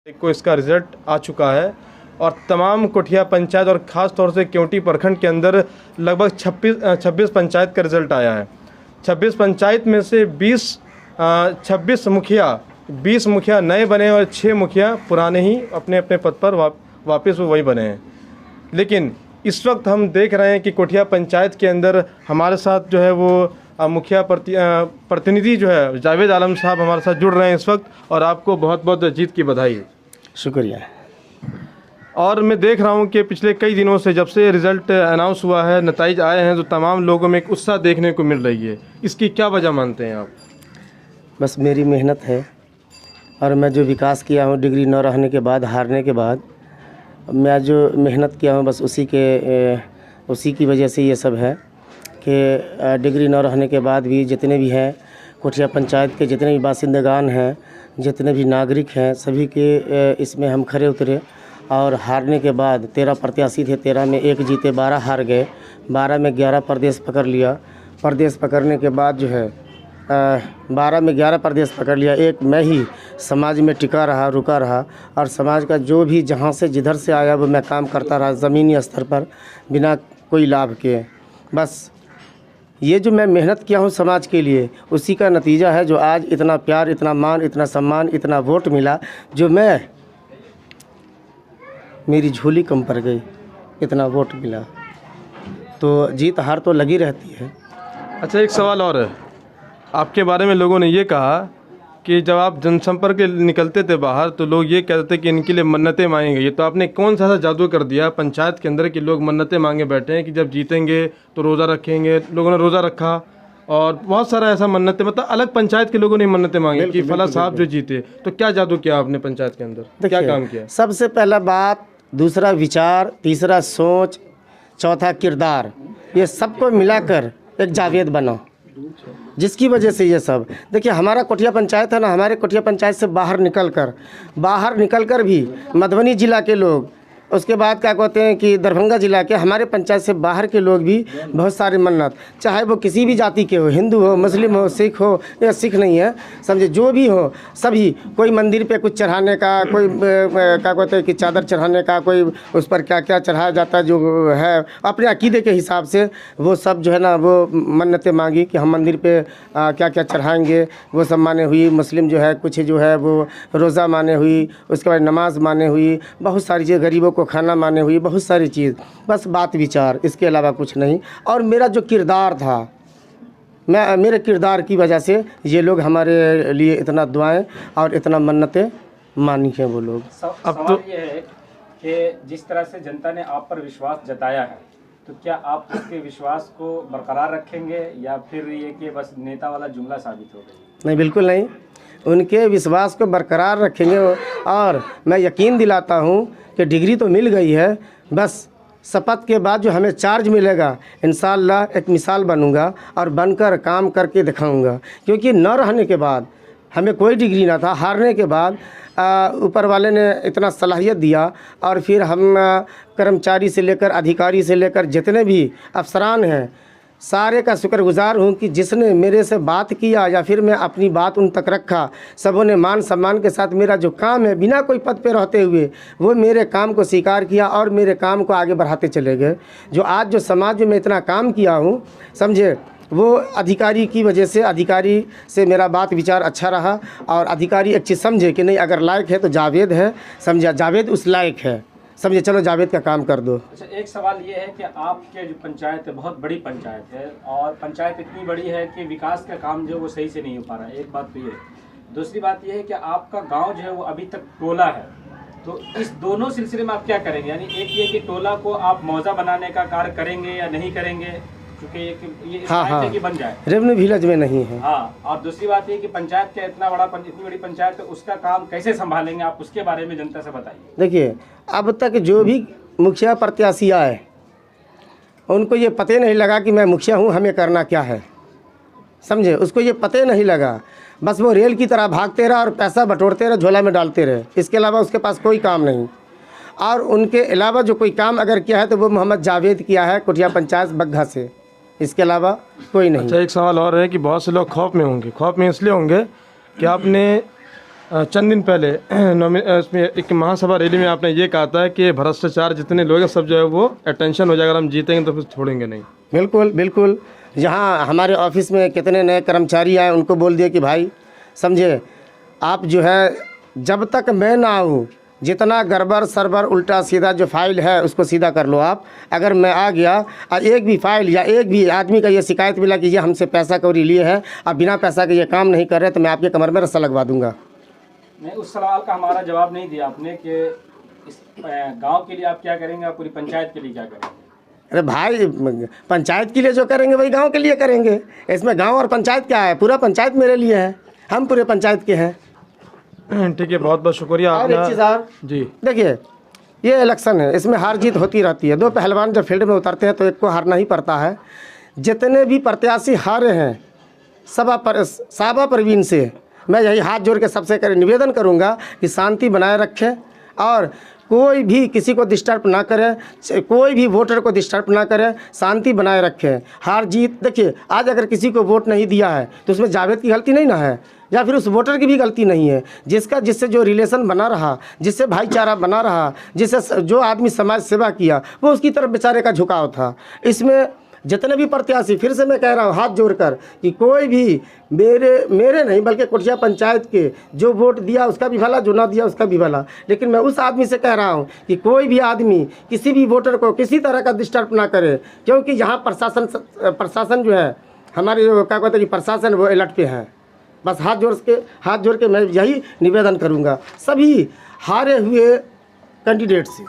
को इसका रिज़ल्ट आ चुका है और तमाम कोठिया पंचायत और ख़ास तौर से केवटी प्रखंड के अंदर लगभग 26 पंचायत का रिज़ल्ट आया है। 26 पंचायत में से 26 मुखिया नए बने और 6 मुखिया पुराने ही अपने अपने पद पर वापस वही बने हैं। लेकिन इस वक्त हम देख रहे हैं कि कोठिया पंचायत के अंदर हमारे साथ जो है वो मुखिया प्रतिनिधि जो है जावेद आलम साहब हमारे साथ जुड़ रहे हैं इस वक्त, और आपको बहुत बहुत जीत की बधाई। शुक्रिया। और मैं देख रहा हूं कि पिछले कई दिनों से जब से रिज़ल्ट अनाउंस हुआ है, नतीजे आए हैं, तो तमाम लोगों में एक उत्साह देखने को मिल रही है। इसकी क्या वजह मानते हैं आप? बस मेरी मेहनत है और मैं जो विकास किया हूँ डिग्री न रहने के बाद, हारने के बाद मैं जो मेहनत किया हूँ बस उसी की वजह से ये सब है कि डिग्री न रहने के बाद भी जितने भी हैं कोठिया पंचायत के जितने भी बासिंदगान हैं, जितने भी नागरिक हैं, सभी के इसमें हम खरे उतरे। और हारने के बाद 13 प्रत्याशी थे, 13 में 1 जीते, 12 हार गए, 12 में 11 प्रदेश पकड़ लिया। प्रदेश पकड़ने के बाद जो है 12 में 11 प्रदेश पकड़ लिया, एक मैं ही समाज में टिका रहा, रुका रहा। और समाज का जो भी जहाँ से जिधर से आया वो मैं काम करता रहा ज़मीनी स्तर पर बिना कोई लाभ के। बस ये जो मैं मेहनत किया हूँ समाज के लिए, उसी का नतीजा है जो आज इतना प्यार, इतना मान, इतना सम्मान, इतना वोट मिला। जो मेरी झोली कम पड़ गई, इतना वोट मिला। तो जीत हार तो लगी रहती है। अच्छा, एक सवाल और है। आपके बारे में लोगों ने ये कहा कि जब आप जनसंपर्क निकलते थे बाहर तो लोग ये कहते थे कि इनके लिए मन्नतें मांगेंगे। ये तो आपने कौन सा जादू कर दिया पंचायत के अंदर कि लोग मन्नतें मांगे बैठे हैं कि जब जीतेंगे तो रोज़ा रखेंगे। लोगों ने रोज़ा रखा और बहुत सारा ऐसा मन्नतें, मतलब अलग पंचायत के लोगों ने मन्नतें मांगी कि फला साहब जो जीते। तो क्या जादू किया आपने पंचायत के अंदर, क्या काम किया? सबसे पहला बात, दूसरा विचार, तीसरा सोच, चौथा किरदार, ये सबको मिलाकर एक जावेद बना, जिसकी वजह से ये सब। देखिए हमारा कोठिया पंचायत है ना, हमारे कोठिया पंचायत से बाहर निकलकर भी मधुबनी ज़िला के लोग, उसके बाद क्या कहते हैं कि दरभंगा ज़िला के, हमारे पंचायत से बाहर के लोग भी बहुत सारे मन्नत, चाहे वो किसी भी जाति के हो, हिंदू हो, मुस्लिम हो, सिख हो, या सिख नहीं है, समझे, जो भी हो, सभी, कोई मंदिर पे कुछ चढ़ाने का, कोई क्या कहते हैं कि चादर चढ़ाने का, कोई उस पर क्या क्या चढ़ाया जाता है जो है अपने अकीदे के हिसाब से, वो सब जो है ना वो मन्नतें मांगी कि हम मंदिर पे क्या क्या चढ़ाएँगे, वो सब माने हुई। मुस्लिम जो है कुछ जो है वो रोज़ा माने हुई, उसके बाद नमाज माने हुई, बहुत सारी चीज़, गरीबों को खाना माने हुई, बहुत सारी चीज़। बस बात विचार, इसके अलावा कुछ नहीं। और मेरा जो किरदार था, मेरे किरदार की वजह से ये लोग हमारे लिए इतना दुआएं और इतना मन्नतें मानी हैं वो लोग। अब तो ये है कि जिस तरह से जनता ने आप पर विश्वास जताया है, तो क्या आप उसके विश्वास को बरकरार रखेंगे या फिर ये कि बस नेता वाला जुमला साबित हो गया? नहीं, बिल्कुल नहीं, उनके विश्वास को बरकरार रखेंगे। और मैं यकीन दिलाता हूँ कि डिग्री तो मिल गई है, बस शपथ के बाद जो हमें चार्ज मिलेगा, इंशाअल्लाह एक मिसाल बनूंगा और बनकर काम करके दिखाऊंगा। क्योंकि न रहने के बाद हमें कोई डिग्री ना था, हारने के बाद ऊपर वाले ने इतना सलाहियत दिया। और फिर हम कर्मचारी से लेकर अधिकारी से लेकर जितने भी अफसरान हैं, सारे का शुक्रगुजार हूँ कि जिसने मेरे से बात किया या फिर मैं अपनी बात उन तक रखा, सबों ने मान सम्मान के साथ मेरा जो काम है, बिना कोई पद पे रहते हुए, वो मेरे काम को स्वीकार किया और मेरे काम को आगे बढ़ाते चले गए। जो आज जो समाज में मैं इतना काम किया हूँ, समझे, वो अधिकारी की वजह से, अधिकारी से मेरा बात विचार अच्छा रहा और अधिकारी एक चीज़ समझे कि नहीं, अगर लायक है तो जावेद है, समझा, जावेद उस लायक है, समझे, चलो जावेद का काम कर दो। अच्छा, एक सवाल ये है कि आपके जो पंचायत है बहुत बड़ी पंचायत है और पंचायत इतनी बड़ी है कि विकास का काम जो वो सही से नहीं हो पा रहा है, एक बात तो ये। दूसरी बात ये है कि आपका गांव जो है वो अभी तक टोला है, तो इस दोनों सिलसिले में आप क्या करेंगे? यानी एक ये कि टोला को आप मौजा बनाने का कार्य करेंगे या नहीं करेंगे, क्योंकि ये हाँ, कि बन जाए, रेवेन्यू विलेज में नहीं है। हाँ, और दूसरी बात ये कि पंचायत का इतनी बड़ी पंचायत है, उसका काम कैसे संभालेंगे आप, उसके बारे में जनता से बताइए। देखिए, अब तक जो भी मुखिया प्रत्याशी आए, उनको ये पता नहीं लगा कि मैं मुखिया हूँ, हमें करना क्या है, समझे, उसको ये पता नहीं लगा। बस वो रेल की तरह भागते रहे और पैसा बटोरते रहे, झोला में डालते रहे, इसके अलावा उसके पास कोई काम नहीं। और उनके अलावा जो कोई काम अगर किया है तो वो मोहम्मद जावेद किया है कोठिया पंचायत बग्घा से, इसके अलावा कोई नहीं। अच्छा, एक सवाल और है कि बहुत से लोग खौफ में होंगे। खौफ में इसलिए होंगे कि आपने चंद दिन पहले इसमें एक महासभा रैली में आपने ये कहा था कि भ्रष्टाचार जितने लोग हैं सब जो है वो अटेंशन हो जाएगा, अगर हम जीतेंगे तो फिर छोड़ेंगे नहीं। बिल्कुल बिल्कुल। जहाँ हमारे ऑफिस में कितने नए कर्मचारी आए उनको बोल दिए कि भाई समझे, आप जो है जब तक मैं ना आऊँ, जितना गड़बड़ सरबर उल्टा सीधा जो फाइल है उसको सीधा कर लो आप। अगर मैं आ गया और एक भी फाइल या एक भी आदमी का ये शिकायत मिला कि ये हमसे पैसा कौड़ी लिए है, अब बिना पैसा के ये काम नहीं कर रहे, तो मैं आपके कमर में रस्सा लगवा दूंगा। नहीं, उस सवाल का हमारा जवाब नहीं दिया आपने कि इस गांव के लिए आप क्या करेंगे, आप पूरी पंचायत के लिए क्या करेंगे? अरे भाई, पंचायत के लिए जो करेंगे वही गांव के लिए करेंगे। इसमें गांव और पंचायत क्या है, पूरा पंचायत मेरे लिए है, हम पूरे पंचायत के हैं। ठीक है, बहुत बहुत शुक्रिया। और एक चीज़ और जी देखिए, ये इलेक्शन है, इसमें हार जीत होती रहती है। दो पहलवान जब फील्ड में उतरते हैं तो एक को हारना ही पड़ता है। जितने भी प्रत्याशी हारे हैं साबा परवीन से मैं यही हाथ जोड़ के सबसे निवेदन करूंगा कि शांति बनाए रखें और कोई भी किसी को डिस्टर्ब ना करे, कोई भी वोटर को डिस्टर्ब ना करे, शांति बनाए रखें। हार जीत देखिए, आज अगर किसी को वोट नहीं दिया है तो उसमें जावेद की गलती नहीं ना है, या फिर उस वोटर की भी गलती नहीं है। जिससे जो रिलेशन बना रहा, जिससे भाईचारा बना रहा, जिससे जो आदमी समाज सेवा किया, वो उसकी तरफ बेचारे का झुकाव था। इसमें जितने भी प्रत्याशी, फिर से मैं कह रहा हूँ हाथ जोड़कर कि कोई भी मेरे नहीं बल्कि कोठिया पंचायत के जो वोट दिया उसका भी भला, जो ना दिया उसका भी भला। लेकिन मैं उस आदमी से कह रहा हूँ कि कोई भी आदमी किसी भी वोटर को किसी तरह का डिस्टर्ब ना करे, क्योंकि यहाँ प्रशासन जो है हमारे जो क्या कहते हैं कि प्रशासन वो अलर्ट पे है। बस हाथ जोड़ के मैं यही निवेदन करूँगा सभी हारे हुए कैंडिडेट से।